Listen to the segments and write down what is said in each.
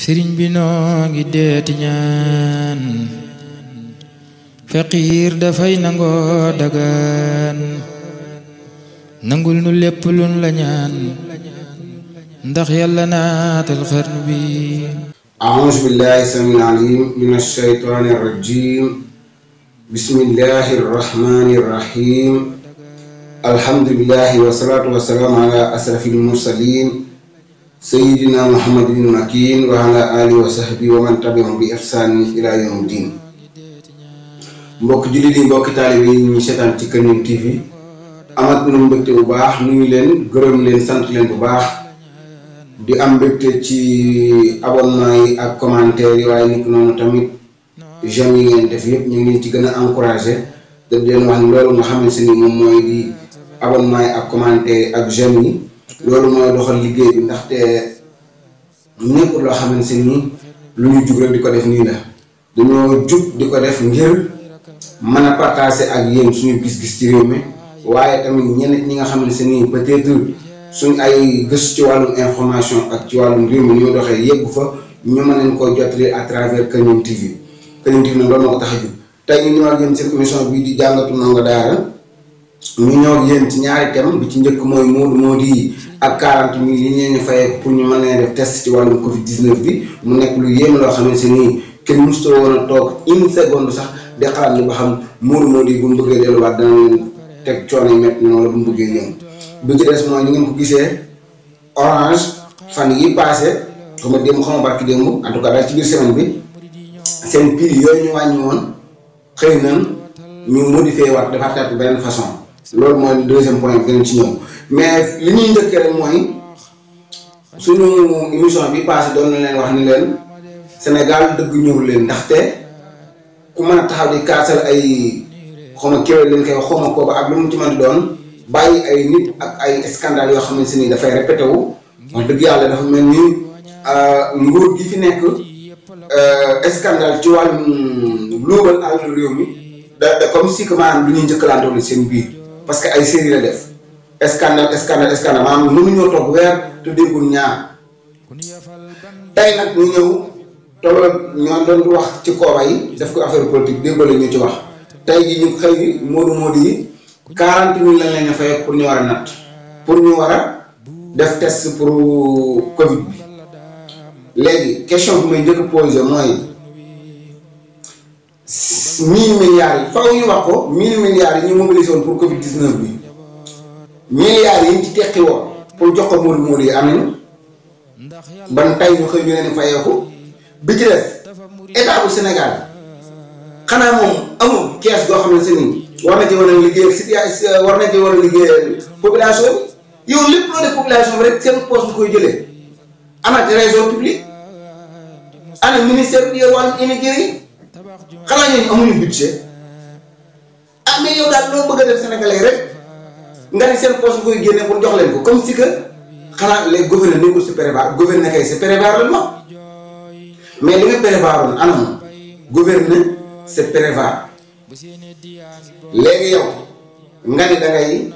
sëriñ bi noo ngi deeti ñaan faqiir dafay nangoo dagaan nangul nu lépp luñ la ñaan ndax yàlla naatal xarnu bi. a'uuzu billaahi samiil aliim mina shaytaani rajiim bismillaahi rahmaani rahiim alhamdulillaahi wa salaatu wa salaam ala asrafil mursaliin sayyidina muhammadin makiin wa ala aalihi wa sahbihi wa man tabi'ahum bi ihsaanin ilaa yawmi diin. mbokk jullit yi mbokki taalibe yi ñu seetaan ci Kër Ñang TV amat nañu mbégte bu baax nuyu leen gërëm leen sant leen bu baax di am mbégte ci abonnement yi ak commentaire yi waaye nit noonu tamit j'aime yi ngeen def yëpp ñu ngi leen ci gën a encouragé te di leen wax ni loolu nga xamante ni moom mooy di abonnement yi ak commentaire yi ak j'aime yi loolu mooy doxal liggéey bi ndaxte nekk loo xamante ni lu ñu jug rek di ko def nii la dañoo jug di ko def ngir mën a partager ak yéen suñu gis-gis ci réew mi waaye tamit ñenn ñi nga xamante ni peut-être suñ ay gëstu ci wàllum information ak ci wàllum réew mi ñoo doxee yeggu fa ñu mën leen koo jotali à travers Kër Ñang TV. Kër Ñang TV nag loolu moo ko tax a jóg tey ñu ñëw ak yéen seen émission bii di jàngatu ndongo daara ñu ñëw ak yéen ci ñaari thème bi ci njëkk mooy Modou yi ak 40 000 yi ñu fayee pour ñu mën leen def test ci wàllum Covid 19 bi mu nekk lu yéeme loo xamante ni kenn mësut woon a toog une seconde sax di xalaat li ba xam Modou yi bu mu bëggee delluwaat dana leen teg coono yu métti noonu la bu mu bëggee ñëw. bi ci des mooy ni ngeen ko gisee Orange fan yi passé xam nga démb xam nga barki démb en tout cas daal ci biir semaine bi seen prix yooyu ñu wàññi woon xëy na ñu modifié waat dafa tàtt benn façon loolu mooy deuxième point bi gën ci ñëw mais li ñuy njëkkee rek mooy suñu émission bi passé doon na leen wax ni leen Sénégal dëgg ñëwul leen ndaxte ku mën a taxaw di kaasal ay xaw ma kéwél leen koy wax xaw ma kooba ak lu mu ci mën di doon bàyyi ay nit ak ay scandale yoo xamante ni dafay répété wu wax dëgg yàlla dafa mel ni nguur gi fi nekk scandale ci wàllum luubal alalu réew mi da comme si que maanaam lu ñuy njëkkalante seen biir parce que ay série la def scandale maanaam mënuñoo toog weer te déggul ñaar tey nag ñu ñëw tolloo ñoo doon wax ci kooba yi def ko affaire politique déggoo la ñu ci wax tey ji ñu xëy Modou yi 40 000 lañ leen a fay pour ñu war a natt pour ñu war a def test pour Covid bi léegi question bi may njëkk a posé mooy 1000 milliards yi faw ñu wax ko 1000 milliards yi ñu mobilisé woon pour Covid 19 bi milliards yi ñu ci teqi woon pour jox ko Modou yi am nañu ban tey ñu xëy ñu leen fayeeku bi ci def état bu Sénégal xanaa moom amul kees goo xam ne si nii war na ci war a liggéey situation war na ci war a liggéey population bi yow lépp loo def population bi rek seen poste bu koy jëlee ana trésor public ana ministère bi yor wàllu immigré yi xanaa ñooñu amuñu budget ah mais yow daal loo bëgg a def sénégalais rek nga ni seen poste bu koy génne pour jox leen ko comme si que xanaa les gouverneurs nekkul si prévoir gouverneur kay c'est prévoir la wax mais li nga prévoir woon anam gouverneur c'est prévoir. léegi yow nga ni da ngay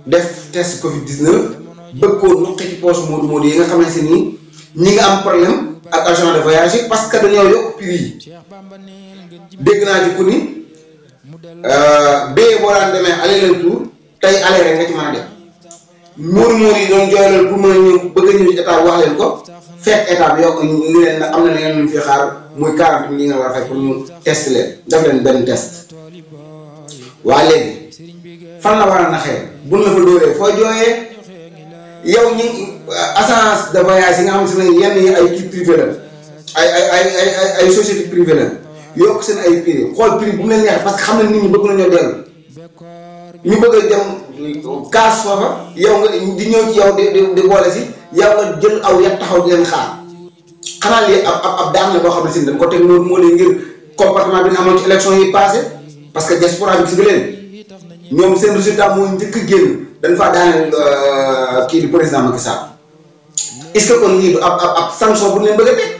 def test Covid 19 bëgg koo nuqi ci poche Modou yi nga xamante ni ñi nga am problème ak agent de voyage yi parce que dañoo yokk prix yi dégg naa ci ku ni bee boo daan demee aller retour tey aller rek nga ci mën a def Modou yi doon jooylal pour mën a ñëw bëgg a ñëw ci état wax leen ko fekk état bi yow ñu leen nag am na leneen lu ñu fi xaar muy 40 000 yi nga war a fay pour ñu test leen def leen benn test. waa léegi fan la war a naxee buñ la fa dóoree foo jooyee yow ñi agence de voyage yi nga xam ne yenn yi ay kii privé la ay société privé la yokk seen ay prix xool prix bu mu leen neex parce que xam ne nit ñi bëgg nañoo dellu ñu bëgg a dem kaas foofa yow nga di ñëw ci yow di boole si yow nga jël aw yat taxaw di leen xaar xanaa lii ab daan la boo xam ne si dañ ko teg moo leen ngir comportement bi ñu amoon ci élection yi passé parce que diaspora bi gis nga leen ñoom seen résultat moo njëkk a génn dañ faa daaneel kii di président Macky Sall est-ce que kon lii du ab sanction bu leen bëgg a teg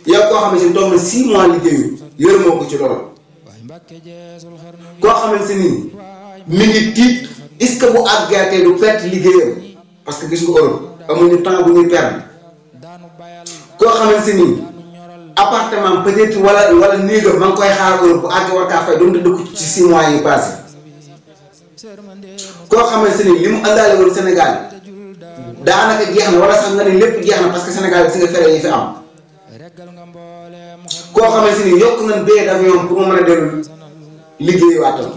yow koo xam ne si toog na 6 mois liggéeyu yërëmoo ko ci loolu koo xamante ni mi ngi tiit est-ce que bu àggatee du perte liggéeyam parce que gis nga Europe amuñu temps bu ñuy perdre koo xamante ni appartement peut-être wala néegam ma ngi koy xaar heure bu àgg war kaa fay doon te dëkk ci 6 mois yi passé koo xamante ni li mu àndaale woon Sénégal daanaka jeex na wala sax nga ne lépp jeex na parce que Sénégal si nga fere yi fi am koo xamante ni yokk nañ billet d'avion pour mu mën a dellu liggéey waatam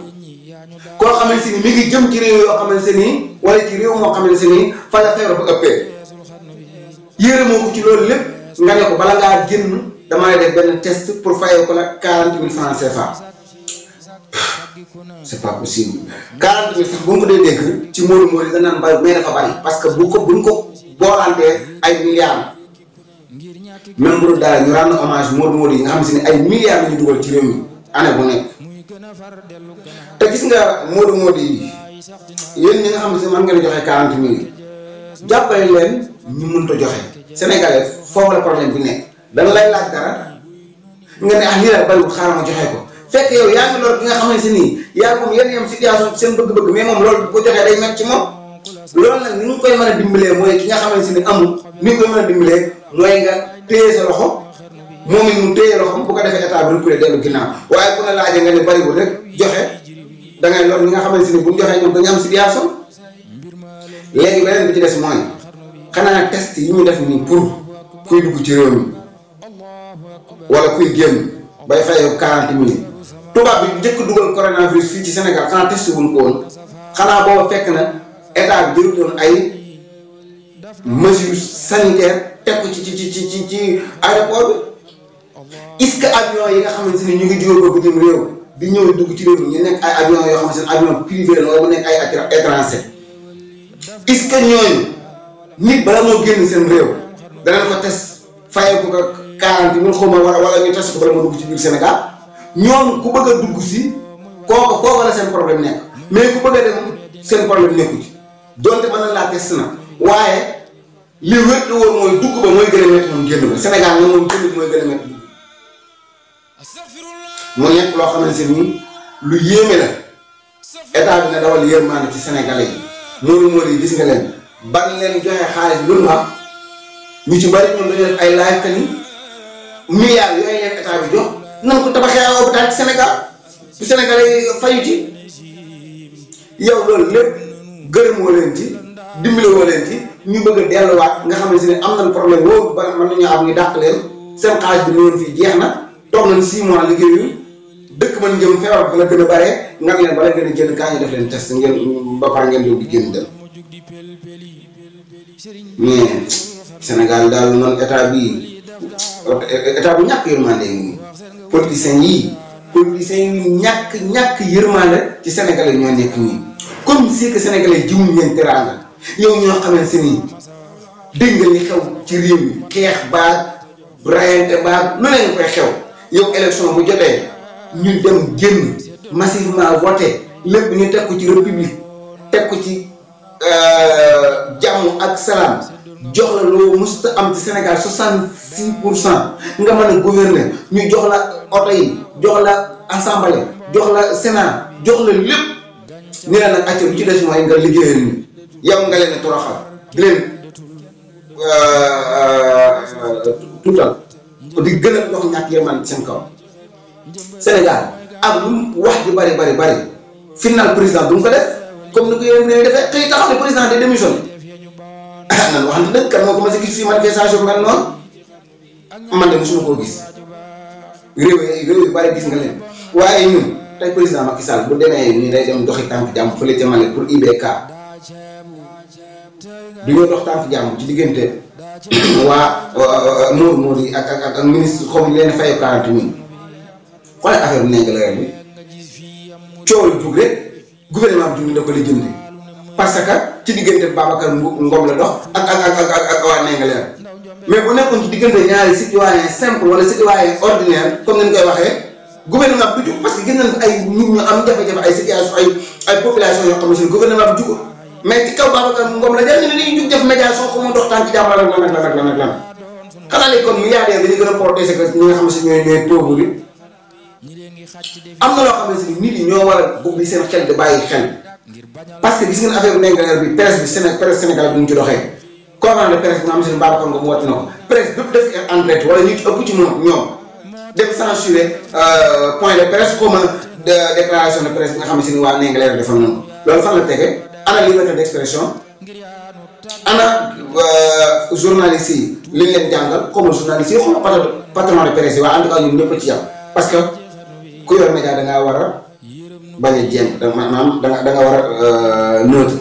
koo xamante ni mi ngi jëm ci réew yoo xamante ni wala ci réew moo xamante ni fa la feebar ba ëppee yére moo ko ci loolu lépp nga ne ko bala ngaa génn damay def benn test pour fayoo ko la 40 000 francs CFA c'est pas possible 40 000 sax bu mu dee dégg ci Modou Modou danaan bari mais dafa bari parce que buñ ko boolantee ay milliards même bu dul dara ñu rendre hommage Modou Modou yi nga xam si ne ay milliards la ñu dugal ci réew mi année bu nekk te gis nga Modou Modou yi yéen ñi nga xam si man ngeen joxe 40 000 jàppale leen ñu mënut a joxe Sénégalais foofu la problème bi nekk dana lay laaj dara nga ne ah lii la bariwul xaaral ma joxe ko fekk yow yaa ngi loolu ki nga xamante ni yaa moom yéen yam situation seen bëgg-bëgg mais moom loolu bu ko joxee day met ci moom loolu nag ni nga koy mën a dimbalee mooy ki nga xamante ni amul ni nga koy mën a dimbalee mooy nga téye sa loxo moom it mu téye loxo bu ko defee état bi reculé dellu ginnaaw waaye ku ne laajee nga ne bariwul rek joxe da ngay loolu ñi nga xamante ni bu ñu joxee ñoom dañu am situation léegi beneen bi ci des mooy xanaa test yi ñu def nii pour kuy dugg ci réew mi wala kuy génn bay fayoo 40 000 tubaab bi njëkk dugal coronavirus fii ci Sénégal xanaa testé wuñ ko woon xanaa booba fekk na état bi jëlutoon ay mesures sanitaires teg ko ci aéroport bi est-ce que avion yi nga xamante ni ñu ngi jóge ko bitim réew di ñëw dugg ci réew mi ñu nekk ay avion yoo xamante ne avion privé la wala mu nekk ay étranger est-ce que ñooñu nit bala moo génn seen réew danañ ko test fayee ko 40 000 xaw ma wala ñu test ko bala moo dugg ci biir Sénégal ñoom ku bëgg a dugg si kooku la seen problème nekk mais ku bëgg a dem seen problème nekku ci donte mën na laa test na waaye li wér te wóor mooy dugg ba mooy gën a métti moom génn ba Sénégal nag moom génn mooy gën a métti mu nekk loo xamante ni lu yéeme la état bi na dawal yërmaane ci Sénégalais yi Modou yi gis nga leen ban leen joxe xaalis lu ma ñu ci bari ñoom dañu def ay live que ni milliards yooyu leen état bi jox nan ko tabaxee ay hôpital ci Sénégal bu Sénégalais fayu ci yow loolu lépp gërëmoo leen ci dimbalewoo leen ci ñu bëgg a delluwaat nga xamante ne am nañ problème boobu ba mën nañoo am ñu dàq leen seen xaalis bi ñëwoon fii jeex na toog nañ 6 mois liggéeyu dëkk man jëm feebar ba la gën a bare nga leen bala gën a génn kaa ñu def leen test ngeen ba pare ngeen doog di génn dem mais Sénégal daal man état bu ñàkk yërmande yi politiciens yi ñàkk yërmande ci Sénégalais ñoo nekk nii comme si que Sénégalais jiwuñ leen teraanga yow ñoo xamante ni dégg nga li xew ci réew mi xeex baag rayante baag lu leen koy xew yow élection bu jotee ñu dem génn massivement voté lépp ñu teg ko ci république teg ko ci jàmm ak salaam jox la loo mosut am ci Sénégal 66% nga mën a gouverner ñu jox la oto yi jox la assemblée jox la sénat jox la lépp ni la nag acca lu ci des mooy nga liggéeyal ñu yow nga leen toroxal di leen tuutal di gën a dox ñàkk yërmande seen kaw Sénégal ak lu wax ji bari final président du mu ko def comme ni ko yéen ñooy defee xëy taxaw ne président de démission nan wax na dëgg kan moo ko mos a gis fii manifestation mel noonu man de mosuma koo gis réew yu bari gis nga leen waaye ñun tey président Macky Sall bu demee nii day dem doxi tànk jàmm fële ca Mali pour IBK du ñoo dox tànk jàmm ci diggante waa Modou yi ak ministre xaw ma leen fay 40 000 xoolal affaire bu nekk la bi coow lu jug rek gouvernement bi da ko li jënd parce que ci diggante Babacar Ngom la dox ak waa Ndingler mais bu nekkoon ci diggante ñaari citoyen simple wala citoyen ordinaire comme ni ñu koy waxee gouvernement bi jug parce que gis nañ ay nit ñu am jafe-jafe ay situation ay population yoo xam ne gouvernement bi jug mais ci kaw Babacar Ngom la jël ñu ne dañuy jug def médiation ko mu dox tànk ci jàmm lan xanaa léegi kon milliardaire dañuy gën a protéger que ñi nga xam ne ñooy pauvre yi am na loo xamante ni nit yi ñoo war a bëgg di seen xel di bàyyi xel parce que gis ngeen affaire bu Ndingler bi presse Sénégal bi ñu ci doxee conférence de presse nga xam si ne Babacar Ngom woote na ko presse bépp def en direct wala ñu ci ëpp ci ñoom dem censurer point de presse comme déclaration de presse bi nga xam si ne waa Ndingler defoon nañu ko loolu fan la tege ana liberté d'expression ana journalistes yi li ñu leen jàngal comme journalistes yi xam nga patron de presse yi waaye en tout cas ñun ñëpp ci yam parce que ku yor média da ngaa war a bañ a jéem maanaam da nga war a neutre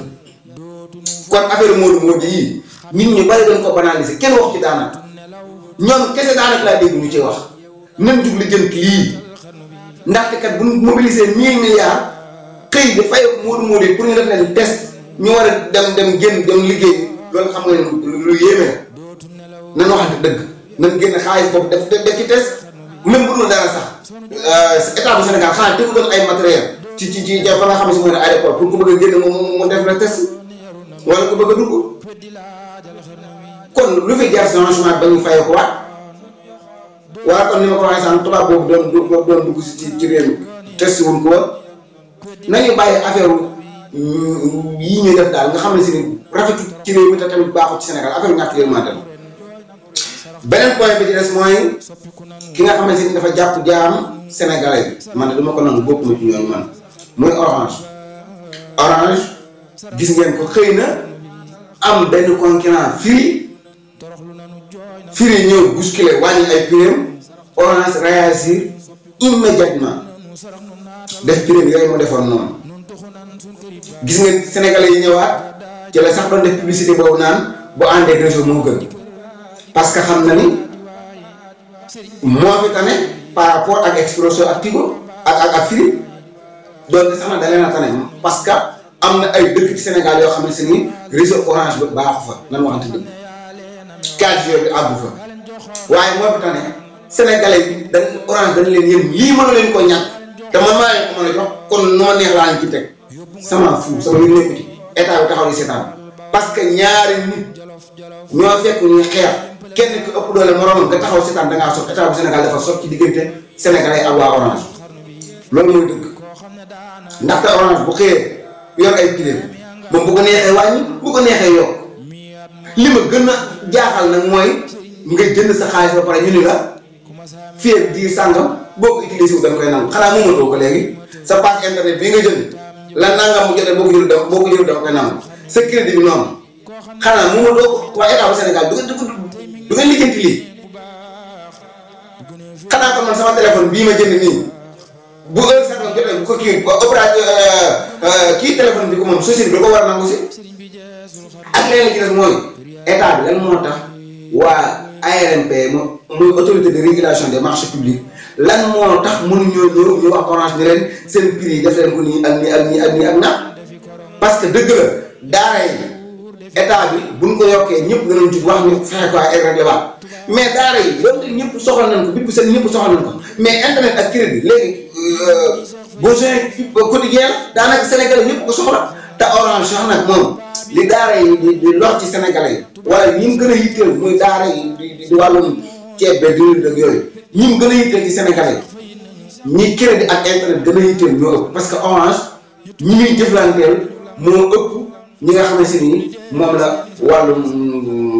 kon affaire Modou yi nit ñi bari dañ ko banaliser kenn wax ci daanaka ñoom kese daanaka laa dégg ñu ci wax nañ jug li jëm lii ndaxte kat bu ñu mobiliser 1000 milliards xëy di fay Modou yi pour ñu def leen test ñu war a dem génn liggéey loolu xam nga ne lu yéeme la nan waxante dëgg nan génn xaalis boobu def ci test même bu dul dara sax état bu Sénégal xanaa te doon ay matériel ci ba nga xam ne si mooy aéroport pour ku bëgg a génn mu def la test wala ku bëgg a dugg kon lu fi jar changement ba ñu fayee ko waat wala kon ni ma ko waxee sànq tubaab boobu doon dugg si ci réew mi test wuñ ko woon nañu bàyyi affaire yii ñuy def daal nga xam ne si ni rafetu ci réew mi te tamit baaxul ci Sénégal affaire ñàkk yërmande la beneen point bi ci des mooy ki nga xamante ni dafa jàpp jaam sénégalais bi man de dama ko nangu bokkuma ci ñooñu man muy orange gis ngeen ko xëy na am benn concurrent firi ñëw bousculer wàññi ay prix orange réagir immédiatement def prix yooyu mu defoon noonu gis ngeen sénégalais yi ñëwaat ci la sax doon def publicité boobu naan bu àndee réseau moo gën parce que xam na ni moo fi tane par rapport ak Expresso ak Tigo ak Free doon sax na da leen a tane parce que am na ay dëkk ci Sénégal yoo xam ne si ni réseau orange ba baaxu fa nan waxante dëgg 4G bi àggu fa waaye moo fi tane sénégalais bi dañ orange dañ leen yéen lii mënu leen ko ñàkk te man maa leen ko mën a jox kon noo neex laa leen ci teg sama fu sama yu nekku ci état bi taxaw di seetaan parce que ñaari nit ñoo fekk ñuy xeex kenn ku ëpp doole moroomam nga taxaw seetaan da ngaa sot état bu Sénégal dafa sot ci diggante sénégalais ak waa orange loolu mooy dëgg ndaxte orange bu xëyee yor ay kilim moom bu ko neexee wàññi bu ko neexee yokk li ma gën a jaaxal nag mooy nga jënd sa xaalis ba pare ñu ni la fii ak diir sàngam boo ko utilisé wu da nga koy nangu xanaa moomatoo ko léegi sa passe internet bii nga jënd la nangam mu jotee boo ko jël da nga koy nangu sa crédit bi noonu xanaa moomatoo ko waa état bu Sénégal du ngeen lijjanti lii xanaa ko man sama téléphone bii ma jënd nii bu heure sax nga jotee bu ko kii opérateur kii téléphone bi ko moom société bi da ko war a nangu si ak leneen ci des mooy état bi lan moo tax waa ARMP muy autorité de régulation des marchés publics lan moo tax mënuñoo ñëw ñu wax orange ni leen seen prix yi def leen ko nii ak nii ak nii ak nii ak na parce que dëgg la daara yi état bi buñ ko yokkee ñëpp danañ jug wax ñu fexe ko ay réglé waat mais daara yi loolu ñëpp soxla nañ ko bit bu seen ñëpp soxla nañ ko mais internet ak crédit léegi besoin quotidien daanaka sénégalais ñëpp ko soxla te orange sax nag moom li daara yi di lor ci sénégalais yi wala ñi mu gën a yitteel muy daara yi di wàllum ceeb be diwlin ak yooyu ñi mu gën a yitteel ci sénégalais yi ñi crédit ak internet gën a yitteel ñoo ëpp parce que orange ñi muy jëflanteel moo ëpp ñi nga xam ne si nii moom la wàllum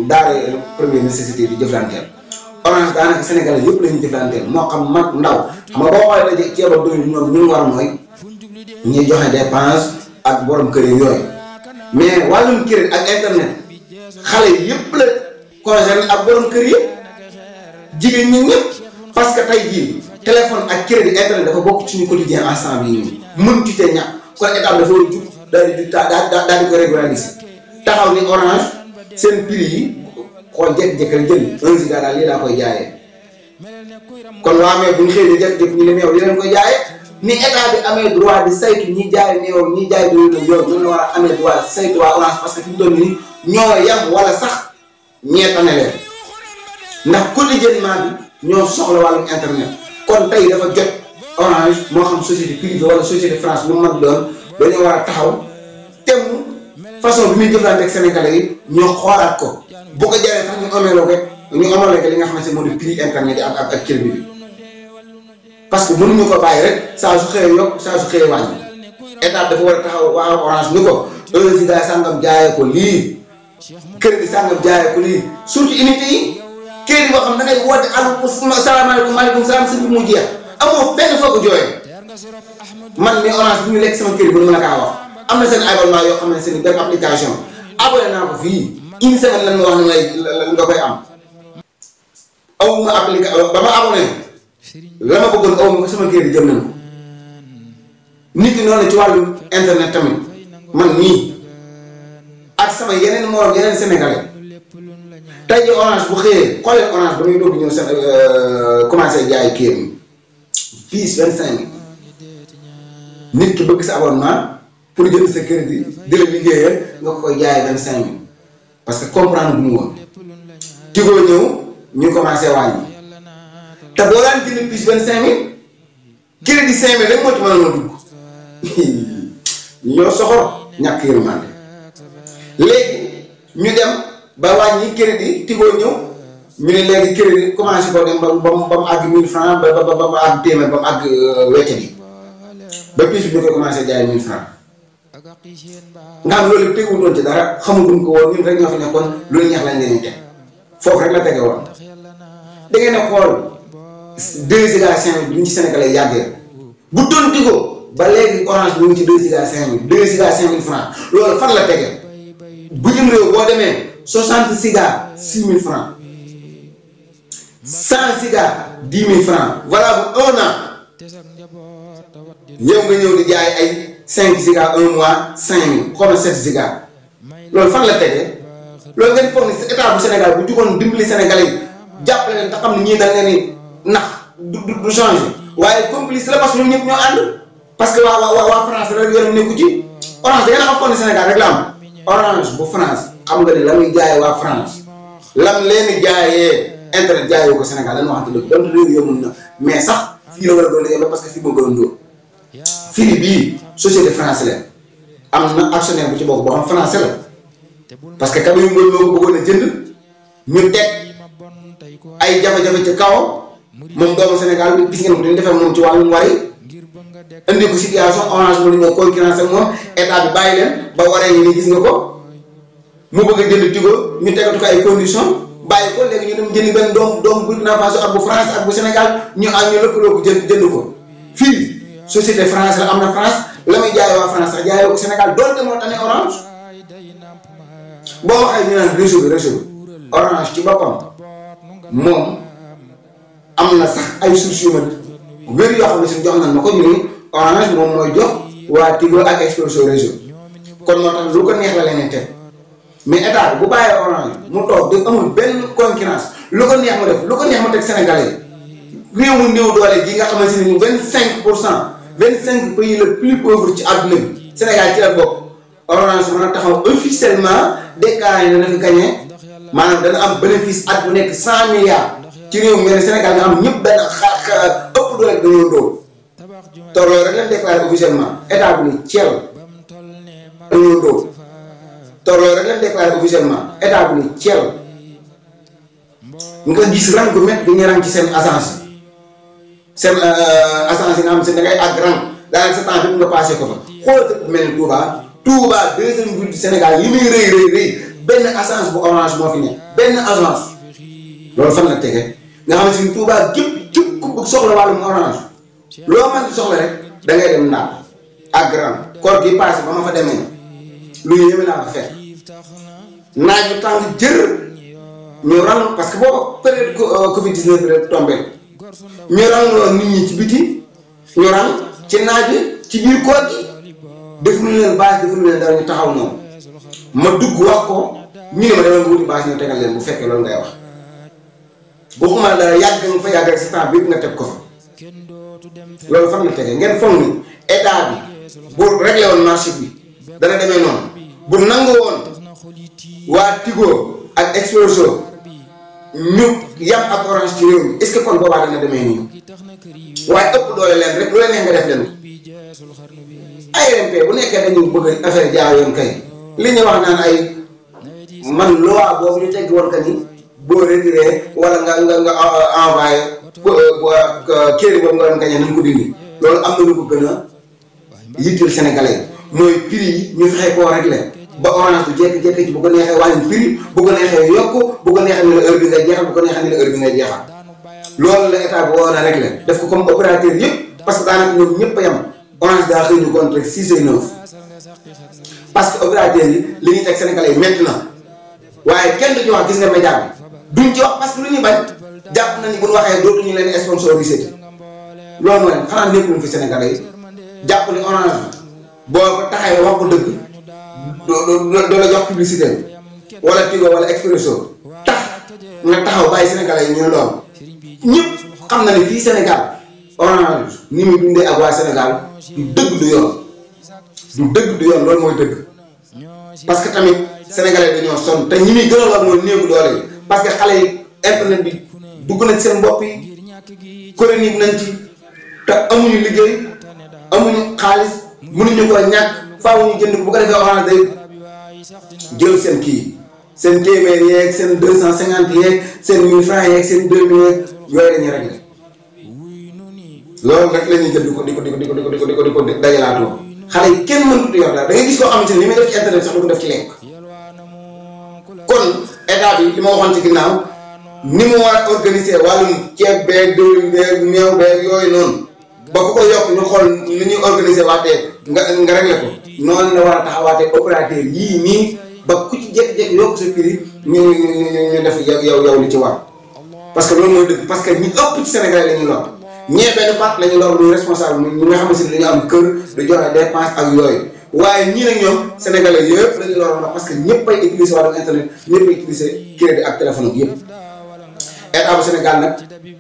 daara première nécessité di jëflanteel orange daanaka sénégalais yëpp la ñuy jëflanteel moo xam mag ndaw xam nga boo xoolee daje ceeb ak diwlin ñoom ñu war mooy ñuy joxe dépense ak borom kër yi yooyu mais wàllum crédit ak internet xale yi yëpp la concerné ak borom kër yi jigéen ñi ñëpp parce que tey jii téléphone ak crédit internet dafa bokk ci suñu quotidien ensemble yi ñu mën ci te ñàkk kon état dafa war a jug daal di ko régulariser taxaw ni orange seen prix yi xool jékki-jékki rek jël 1 giga daal lii laa koy jaayee kon waa mais bu ñu xëy na jékki-jékki ñu ne meew li leen koy jaayee ni état bi amee droit di saytu ñi jaay meew ñi jaay doole yow ñun la war a amee droit di saytu waa orange parce que fi mu toll nii ñoo yam wala sax ñeetane leen ndax quotidiennement bi ñoo soxla wàllum internet kon tey dafa jot orange moo xam société privée wala société France lu mu mag doon dañoo war a taxaw temm façon bi muy jëflante ak sénégalais yi ñoo xoolaat ko bu ko jaree sax ñu ameeloo ko ñu amaloo ko li nga xamante ne moo di prix internet yi ak crédit bi parce que mënuñu ko bàyyi rek saa su xëyee yokk saa su xëyee wàññi état dafa war a taxaw waa orange ni ko 1 giga sangam jaayee ko lii crédit sàngam jaayee ko lii surtout unité yi crédit boo xam da ngay woote allo salaamaaleykum maaleykum salaam si mu jeex amoo benn foo ko jooyee man mi Orange bu ñu lekk sama crédit bu mën a kaa wax am na seen abonnement yoo xam ne seen benn application abonné naa ko fii une semaine lan ma wax ne nga koy am aw ma application ba ma abonné la ma bëggoon aw ma ko sama crédit jëm nañ ko nit ki noonu ci wàllu internet tamit man nii ak sama yeneen morom yeneen sénégalais tey jii Orange bu xëyee xoolee Orange ba muy doog ñëw seen commencé jaay kii yi fii 25 nit ki bëgg sa abonnement pour jënd sa crédit di la liggéeyal nga koy jaayee 25 parce que comprendre bu mu woon Tigo ñëw ñu commencé wàññi te boo daan jënd plus 25 crédit 5000 rek moo ci mën a dugg ñoo soxor ñàkk yërmande léegi ñu dem ba wàññi crédit Tigo ñëw ñu ne léegi crédit commencé ko dem ba mu àgg 1000 francs ba mu àgg téeméer ba mu àgg wecce bi ba piis bi ñu koy commencé jaay 1000 francs nga xam loolu teguwutoon ci dara xamuguñ ko woon ñun rek ñoo fi nekkoon lu neex lañ leen teg foofu rek la tege woon da ngeen a xool 2 giga 5000 bi ñu ci Sénégalais yàggee bu doon Tigo ba léegi Orange bi ñu ci 2 giga 5000 2 giga 5000 francs loolu fan la tege bitim réew boo demee 60 giga 6000 francs 100 giga 10 000 francs voilà bu 1 an yow nga ñëw di jaay ay 5 giga 1 mois 5000 xoolal 7 giga loolu fan la tege loolu ngeen foog ni état bu Sénégal bu jugoon dimbali Sénégalais yi jàppale leen te xam ne ñii da ngeen ni nax du changé waaye complice la parce que ñoom ñëpp ñoo ànd parce que waa France rek yoonam nekku ci Orange da ngeen a xam foog ne Sénégal rek la am Orange bu France xam nga ni la muy jaayee waa France lam leen di jaayee internet jaayee ko Sénégal dañu waxante dëgg donte réew yombul na mais sax fii la war a doon liggéey parce que fii moo gënoon dóor fii bii société français la am na actionnaire bu ci bokk boo xam français la parce que Camille Mbodj moo ko bëggoon a jënd ñu teg ay jafe-jafe ci kawam moom doomu Sénégal bi gis ngeen ko dañu defee moom ci wàllum wari indi ko situation Orange mu ñoo concurrence ak moom état bi bàyyi leen ba waree ñu ni gis nga ko mu bëgg a jënd Tigo ñu tegatu ko ay conditions bàyyi ko léegi ñu dem jënd benn doom Burkina Faso ak bu France ak bu Sénégal ñu lëkkaloo ko jënd ko fii société France la am na France la muy jaay waa France sax jaayoo ko Sénégal doonte moo tax ne Orange boo waxee ñu naan réseau bi Orange ci boppam moom am na sax ay sources yu wér yoo xam ne si jox nañ ma ko ñu ni Orange moom mooy jox waa Tigo ak Expresso réseau kon moo tax lu ko neex la leen teg mais état bi bu bàyyee Orange mu toog di amul benn concurrence lu ko neex mu def lu ko neex mu teg Sénégalais réew mu néew doole gi nga xamante ni 25 pays le plus pauvre ci àdduna bi Sénégal ci la bokk Orange mën a taxaw officiellement déclaré na dafa gagné maanaam dana am bénéfice at bu nekk 100 milliards ci réew mi Sénégal nga xam ñëpp benn ëpp doole dañoo dóor te loolu rek lañ déclaré officiellement état bu ni Thiel dañoo dóor te loolu rek lañ déclaré officiellement état bu ni Thiel nga gis rang gu métti dañuy rang ci seen agence seen agence yi nga xam ne da ngay àgg rang daanaka sa temps bi nga passé ko fa xool dëkk bu mel ni Touba deuxième ville du Sénégal li muy rëy benn agence bu Orange moo fi ne benn agence loolu fan la tege nga xam ne si Touba képp ku soxla wàllum Orange loo mën di soxla rek da ngay dem ndax àgg rang koor gi passé ba ma fa demee lu yéeme naa ko fekk naaj yu tàng jër ñu rang parce que boobu période Covid 19 bi rek tombé ñu rang loolu nit ñi ci biti ñu rang ci naaj bi ci biir koor gi defuñu leen bâche defuñu leen dara ñu taxaw noonu ma dugg wax ko ñu ne ma demal nga wuti bâche ñëw tegal leen bu fekkee loolu ngay wax waxuma la dara yàgg nga fa yàgg rek si temps bi nga teg ko fa loolu fan la tege ngeen foog ni état bi bu réglé woon marché bi dana demee noonu bu nangu woon waa Tigo ak Expresso ñu yam ak Orange ci réew mi est-ce que kon boobaa dana demee nii waaye ëpp doole leen rek lu la neex nga def leen ARMP bu nekkee dañu bëgg affaire jaaw yoon kay li ñu wax naan ay man loi boobu ñu tegg woon ka ni boo retiré wala nga envoyé kéeri boobu nga doon gañe nañ ko dindi loolu am na lu ko gën a yitteel Sénégalais mooy prix yi ñu fexe koo réglé ba Orange bu jékki-jékki ci bu ko neexee wàññi prix bu ko neexee yokk bu ko neexee ni la heure bi ngay jeexal bu ko neexee ni la heure bi ngay jeexal loolu la état bi war a régler def ko comme opérateur yëpp parce que daanaka ñoom ñëpp a yem Orange daa xëy ñu contre 6 et 9 parce que opérateur yi li ñuy teg Sénégalais yi métti na waaye kenn du ci wax gis nga média bi duñ ci wax parce que lu ñuy bañ jàpp nañu bu ñu waxee dootuñu leen sponsorisé loolu mooy xanaa nekkuñu fi Sénégalais yi jàpp ni Orange boo ko taxawee wax ko dëgg doo la jox publicité wala Tigo wala Expresso tax nga taxaw bàyyi Sénégalais yi ñu ne loolu ñëpp xam na ne fii Sénégal Orange ni muy dundee ak waa Sénégal du dëgg du yoon loolu mooy dëgg parce que tamit Sénégalais dañoo sonn te ñi muy gën a war mooy néegu doole yi parce que xale yi internet bi dugg na ci seen bopp yi chronique nañ ci te amuñu liggéey amuñu xaalis mënuñu ko ñàkk faaw ñu jënd bu ko defee Orange day jël seen kii seen téeméer yeeg seen 250 yeeg seen 1000 francs yeeg seen 2000 yeeg yooyu dañuy réglé loolu rek la ñuy jël di ko dajalaatoo xale yi kenn mënut yor daal da ngay gis koo xamante ne li muy def ci internet sax du ko def ci lekk kon état bi li ma waxoon ci ginnaaw ni mu war a organiser wàllum ceeb beeg diwlin beeg meew beeg yooyu noonu ba ku ko yokk ñu xool ni ñuy organiser waatee nga réglé ko noonu la war a taxawaatee opérateur yii nii ba ku ci jékki-jékki yokk sa prix ñu def yow li ci war parce que loolu mooy dëgg parce que ñi ëpp ci Sénégal la ñuy lor ñee benn part la ñuy lor muy responsable ñi nga xamante ne dañu am kër du joxe dépense ak yooyu waaye ñii nag ñoom Sénégalais yëpp la ñuy lor parce que ñëpp ay utiliser wàllum internet ñëpp ay utiliser crédit ak téléphone ak yëpp état bu Sénégal nag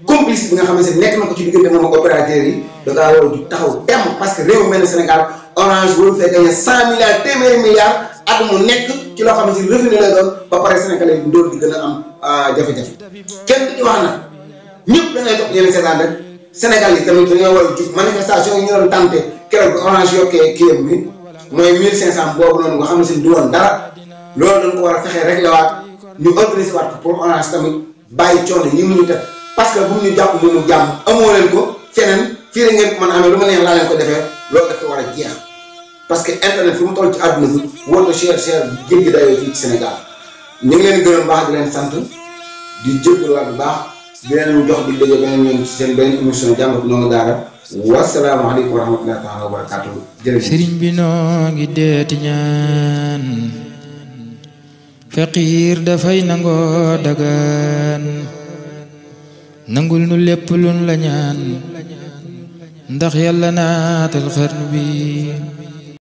complice bi nga xamante ne nekk na ko ci diggante moom ak opérateur yi da ngaa war a taxaw temm parce que réew mel ne Sénégal Orange waru fee gagné 100 milliards téeméeri milliards at mu nekk ci loo xamante ni revenu lay doon ba pare Sénégalais yi ndóol di gën a am jafe-jafe kenn du ci wax nag ñëpp da ngay topp yeneen seetaan rek Sénégal yi tamit dañoo war a jug manifestation yi ñu doon tenté keroog bi Orange yokkee kiyam bi mooy 1500 boobu noonu nga xam ne si du woon dara loolu dañ ko war a fexee réglé waat ñu organiser waat pour Orange tamit bàyyi coono yi mu ñu teg parce que bu ñu jàpp mënu jàmm amoo leen ko feneen fii la ngeen ko mën a amee lu ma neex laa leen ko defee loolu dafa war a jeex parce que internet fi mu toll ci àdduna bi wóor na cher jéggi dayoo fii ci Sénégal ñu ngi leen gërëm baax di leen sant di jégaluwaat bu baax di leen jox di daje beneen yoon ci seen benn émission jàngatu ndongo daara wasalaamaaleykum wa rahmatullahi taala wa barakaatu jërëjëf sëriñ bi noo ngi deeti ñaan faqiir dafay nangoo dagaan nangul nu lépp luñ la ñaan ndax yàlla naatal xarnu bi